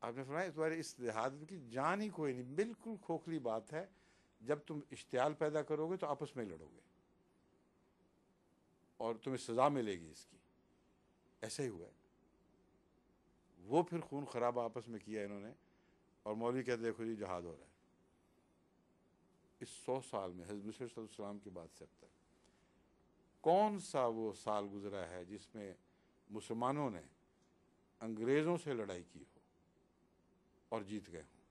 آپ نے فرمایا تمہارے اس دیہات کی جان ہی کوئی نہیں. بالکل کھوکھلی بات ہے. جب تم اشتعال پیدا کرو گے تو آپس میں لڑو گے اور تمہیں سزا ملے گی اس کی. ایسا ہی ہوا ہے. وہ پھر خون خرابہ آپس میں کیا انہوں نے, اور مولوی کہتے دیکھو جی جہاد ہو رہا ہے. اس 100 سال میں حضرت مسیح صلی اللہ علیہ وسلم کی بات سے اب تک کون سا وہ سال گزرا ہے جس میں مسلمانوں نے انگریزوں سے لڑائی کی ہو اور جیت گئے ہوں,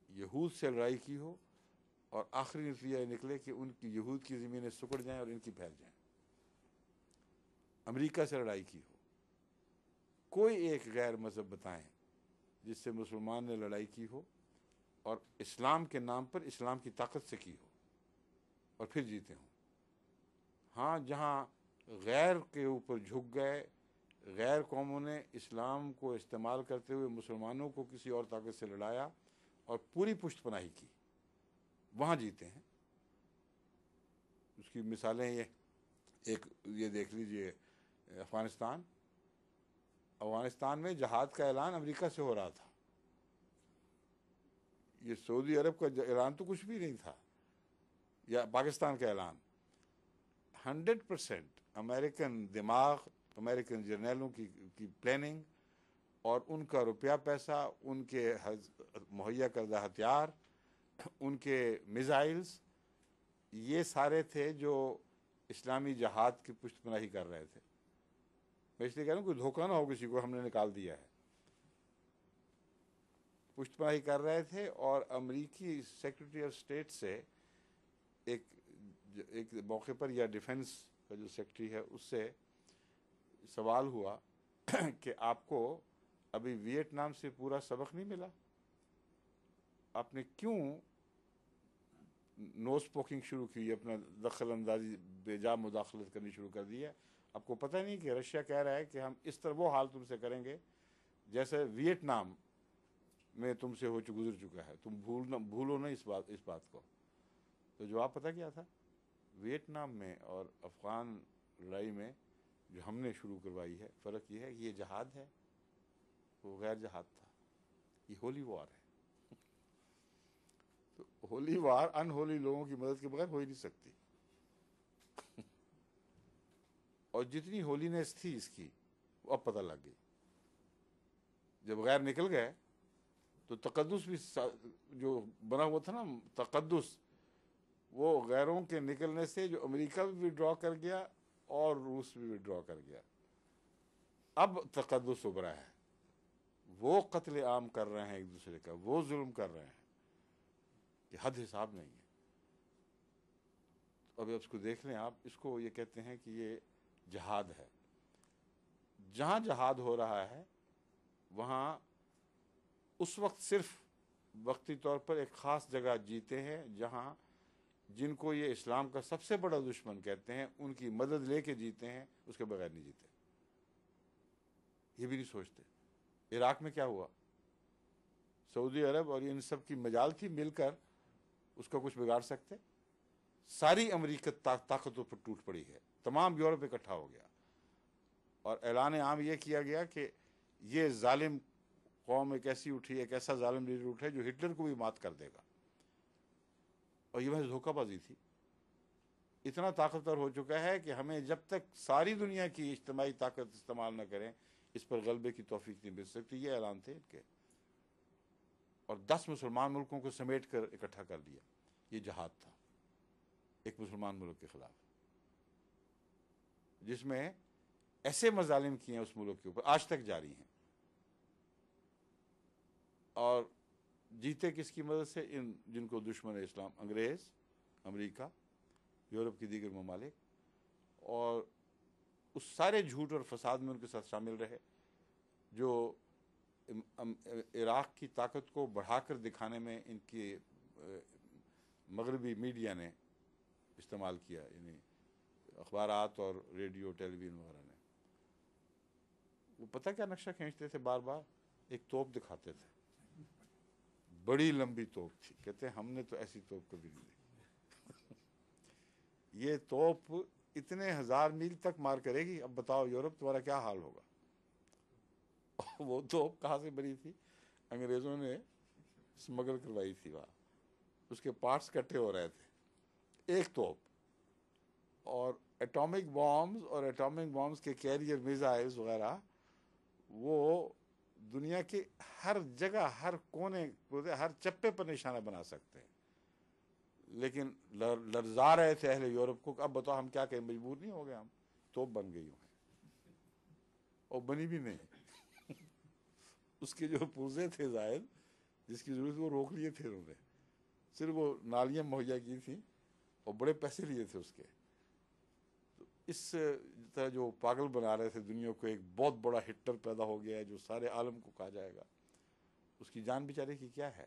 یہود سے لڑائی کی ہو اور آخری نتیجہ یہ نکلے کہ ان کی یہود کی زمینیں سکڑ جائیں اور ان کی پھیل جائیں. امریکہ سے لڑائی کی ہو. کوئی ایک غیر مذہب بتائیں جس سے مسلمان نے لڑائی کی ہو اور اسلام کے نام پر اسلام کی طاقت سے کی ہو اور پھر جیتے ہوں. ہاں, جہاں غیر کے اوپر جھک گئے, غیر قوموں نے اسلام کو استعمال کرتے ہوئے مسلمانوں کو کسی اور طاقت سے لڑایا اور پوری پشت پناہی کی, وہاں جیتے ہیں. اس کی مثالیں یہ دیکھ لیجئے افغانستان میں جہاد کا اعلان امریکہ سے ہو رہا تھا. یہ سعودی عرب کا اعلان تو کچھ بھی نہیں تھا, یا پاکستان کا اعلان. 100% امریکن دماغ, امریکن جرنیلوں کی پلاننگ اور ان کا روپیہ پیسہ, ان کے مہیا کردہ ہتھیار, ان کے میزائلز, یہ سارے تھے جو اسلامی جہاد کی پشت پناہی کر رہے تھے. میں اس لیے کہہ رہا ہوں کوئی دھوکہ نہ ہو کسی کو, ہم نے نکال دیا ہے. پشت پناہی کر رہے تھے. اور امریکی سیکرٹری آف اسٹیٹ سے ایک موقع پر, یا ڈیفنس کا جو سیکرٹری ہے اس سے سوال ہوا کہ آپ کو ابھی ویٹنام سے پورا سبق نہیں ملا, آپ نے کیوں نوز پوکنگ شروع کی, اپنا دخل اندازی بے جا مداخلت کرنی شروع کر دی ہے. آپ کو پتہ نہیں کہ رشیا کہہ رہا ہے کہ ہم اس طرح وہ حال تم سے کریں گے جیسے ویٹنام میں تم سے گزر چکا ہے, تم بھولو نہیں اس بات کو. تو جواب پتہ کیا تھا؟ ویٹنام میں اور افغان لڑائی میں جو ہم نے شروع کروائی ہے, فرق یہ ہے کہ یہ جہاد ہے, وہ غیر جہاد تھا. یہ ہولی وار ہے. تو ہولی وار ان ہولی لوگوں کی مدد کے بغیر ہو ہی نہیں سکتی. اور جتنی ہولینس تھی اس کی وہ اب پتہ لگ گئی. جب غیر نکل گئے تو تقدس بھی جو بنا ہوا تھا نا, تقدس, وہ غیروں کے نکلنے سے جو امریکہ بھی ودرا کر گیا اور روس بھی ودرا کر گیا. اب تقدس ابھرا ہے. وہ قتل عام کر رہے ہیں ایک دوسرے کا, وہ ظلم کر رہے ہیں کہ حد حساب نہیں ہے. اب اس کو دیکھ لیں آپ, اس کو یہ کہتے ہیں کہ یہ جہاد ہے. جہاں جہاد ہو رہا ہے وہاں اس وقت صرف وقتی طور پر ایک خاص جگہ جیتے ہیں جہاں جن کو یہ اسلام کا سب سے بڑا دشمن کہتے ہیں ان کی مدد لے کے جیتے ہیں, اس کے بغیر نہیں جیتے. یہ بھی نہیں سوچتے. عراق میں کیا ہوا؟ سعودی عرب اور ان سب کی مجال تھی مل کر اس کو کچھ بگاڑ سکتے؟ ساری امریکہ طاقتوں پر ٹوٹ پڑی ہے, تمام یورپ اکٹھا ہو گیا اور اعلان عام یہ کیا گیا کہ یہ ظالم قوم ایک ایسی اٹھی, ایک ایسا ظالم لیڈر اٹھے جو ہٹلر کو بھی مات کر دے گا. اور یہ محض دھوکہ بازی تھی. اتنا طاقتور ہو چکا ہے کہ ہمیں جب تک ساری دنیا کی اجتماعی طاقت استعمال نہ کریں اس پر غلبے کی توفیق نہیں مل سکتی. یہ اعلان تھے ان کے, اور 10 مسلمان ملکوں کو سمیٹ کر اکٹھا کر دیا. یہ جہاد تھا ایک مسلمان ملک کے خلاف, جس میں ایسے مظالم کیے ہیں اس ملک کے اوپر, آج تک جاری ہیں. اور جیتے کس کی مدد سے؟ ان جن کو دشمن اسلام, انگریز, امریکہ, یورپ کی دیگر ممالک, اور اس سارے جھوٹ اور فساد میں ان کے ساتھ شامل رہے جو عراق کی طاقت کو بڑھا کر دکھانے میں ان کی مغربی میڈیا نے استعمال کیا, یعنی اخبارات اور ریڈیو ٹیلی ویژن وغیرہ نے. وہ پتہ کیا نقشہ کھینچتے تھے؟ بار بار ایک توپ دکھاتے تھے, بڑی لمبی توپ تھی, کہتے ہیں ہم نے تو ایسی توپ کبھی نہیں دیکھی. یہ توپ اتنے 1000 میل تک مار کرے گی. اب بتاؤ یورپ تمہارا کیا حال ہوگا؟ وہ توپ کہاں سے بنی تھی؟ انگریزوں نے اسمگل کروائی تھی وہاں، اس کے پارٹس کٹے ہو رہے تھے، ایک توپ۔ اور ایٹامک بامز اور ایٹامک بامز کے کیریئر میزائلز وغیرہ وہ دنیا کے ہر جگہ، ہر کونے، ہر چپے پر نشانہ بنا سکتے ہیں، لیکن لرزا رہے تھے اہل یورپ کو کہ اب بتاؤ ہم کیا کریں، مجبور نہیں ہو گئے ہم، توپ بن گئی ہیں، اور بنی بھی نہیں۔ اس کے جو پرزے تھے زائد، جس کی ضرورت وہ روک لیے تھے انہوں نے، صرف وہ نالیاں مہیا کی تھیں اور بڑے پیسے لیے تھے اس کے۔ تو اس طرح جو پاگل بنا رہے تھے دنیا کو، ایک بہت بڑا ہٹلر پیدا ہو گیا ہے جو سارے عالم کو کھا جائے گا، اس کی جان بیچارے کی کیا ہے،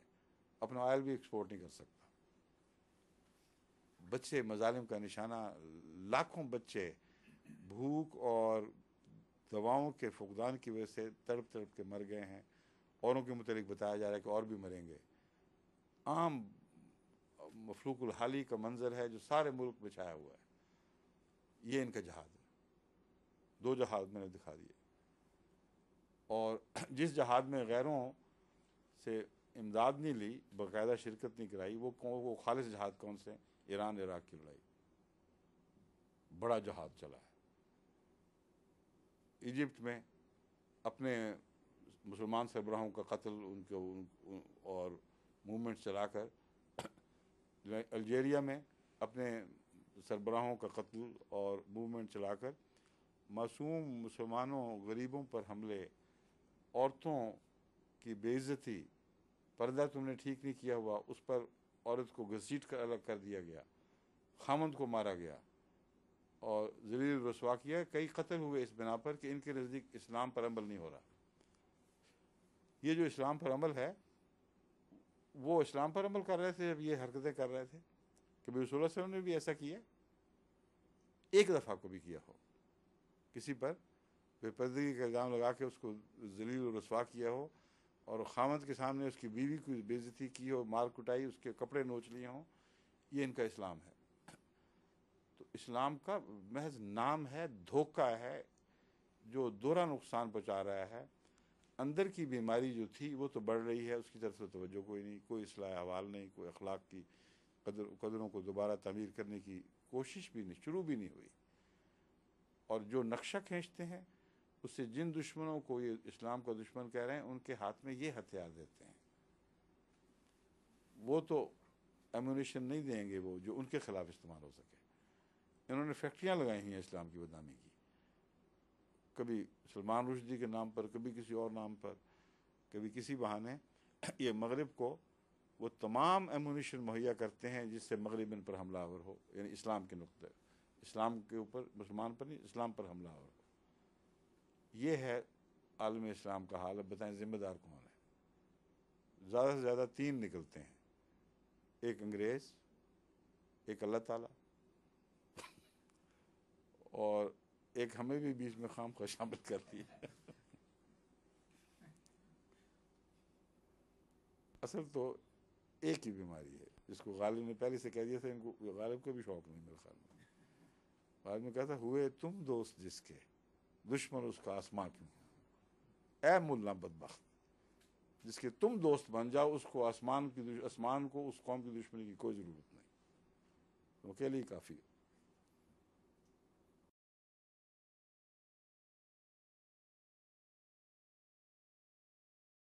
اپنا آئل بھی ایکسپورٹ نہیں کر سکتا۔ بچے مظالم کا نشانہ، لاکھوں بچے بھوک اور دواؤں کے فقدان کی وجہ سے تڑپ تڑپ کے مر گئے ہیں، اوروں کے متعلق بتایا جا رہا ہے کہ اور بھی مریں گے۔ عام مفلوق الحالی کا منظر ہے جو سارے ملک میں چھایا ہوا ہے۔ یہ ان کا جہاد ہے، 2 جہاد میں نے دکھا دیے۔ اور جس جہاد میں غیروں سے امداد نہیں لی، باقاعدہ شرکت نہیں کرائی، وہ خالص جہاد کون سے؟ ایران عراق کی لڑائی، بڑا جہاد چلا ہے۔ ایجپٹ میں اپنے مسلمان سربراہوں کا قتل ان کے اور موومنٹ چلا کر، الجیریا میں اپنے سربراہوں کا قتل اور موومنٹ چلا کر، معصوم مسلمانوں، غریبوں پر حملے، عورتوں کی بے عزتی، پردہ تم نے ٹھیک نہیں کیا ہوا، اس پر عورت کو گھسیٹ کر الگ کر دیا گیا، خامند کو مارا گیا اور ذلیل رسوا کیا۔ کئی قتل ہوئے اس بنا پر کہ ان کے نزدیک اسلام پر عمل نہیں ہو رہا۔ یہ جو اسلام پر عمل ہے، وہ اسلام پر عمل کر رہے تھے جب یہ حرکتیں کر رہے تھے کہ رسول اللہ صلی اللہ علیہ وسلم نے بھی ایسا کیا، ایک دفعہ کو بھی کیا ہو، کسی پر بے پردگی کا الزام لگا کے اس کو ذلیل و رسوا کیا ہو، اور خامد کے سامنے اس کی بیوی کی بے عزتی کی ہو، مار کٹائی، اس کے کپڑے نوچ لیے ہوں، یہ ان کا اسلام ہے۔ تو اسلام کا محض نام ہے، دھوکہ ہے جو دوہرا نقصان پہنچا رہا ہے۔ اندر کی بیماری جو تھی وہ تو بڑھ رہی ہے، اس کی طرف سے توجہ کوئی نہیں، کوئی اصلاح احوال نہیں، کوئی اخلاق کی قدروں کو دوبارہ تعمیر کرنے کی کوشش بھی نہیں، شروع بھی نہیں ہوئی۔ اور جو نقشہ کھینچتے ہیں، اس سے جن دشمنوں کو یہ اسلام کا دشمن کہہ رہے ہیں، ان کے ہاتھ میں یہ ہتھیار دیتے ہیں۔ وہ تو ایمونیشن نہیں دیں گے وہ جو ان کے خلاف استعمال ہو سکے۔ انہوں نے فیکٹریاں لگائی ہیں اسلام کی بدنامی کی، کبھی سلمان رشدی کے نام پر، کبھی کسی اور نام پر، کبھی کسی بہانے۔ یہ مغرب کو وہ تمام ایمونیشن مہیا کرتے ہیں جس سے مغرب ان پر حملہ آور ہو، یعنی اسلام کے نقطے، اسلام کے اوپر، مسلمان پر نہیں، اسلام پر حملہ آور ہو۔ یہ ہے عالم اسلام کا حال۔ اب بتائیں ذمہ دار کون ہے؟ زیادہ سے زیادہ 3 نکلتے ہیں، ایک انگریز، ایک اللہ تعالیٰ، اور ایک ہمیں بھی بیچ میں خام خواہ شامل کرتی ہے۔ اصل تو ایک ہی بیماری ہے جس کو غالب نے پہلے سے کہہ دیا تھا، ان کو غالب کو بھی شوق نہیں میرے خیال میں۔ غالب نے کہا تھا، ہوئے تم دوست جس کے، دشمن اس کا آسماں کیوں؟ اے ملا بدبخت، جس کے تم دوست بن جاؤ، اس کو آسمان کو، اس قوم کی دشمنی کی کوئی ضرورت نہیں، وہ اکیلے ہی کافی ہے۔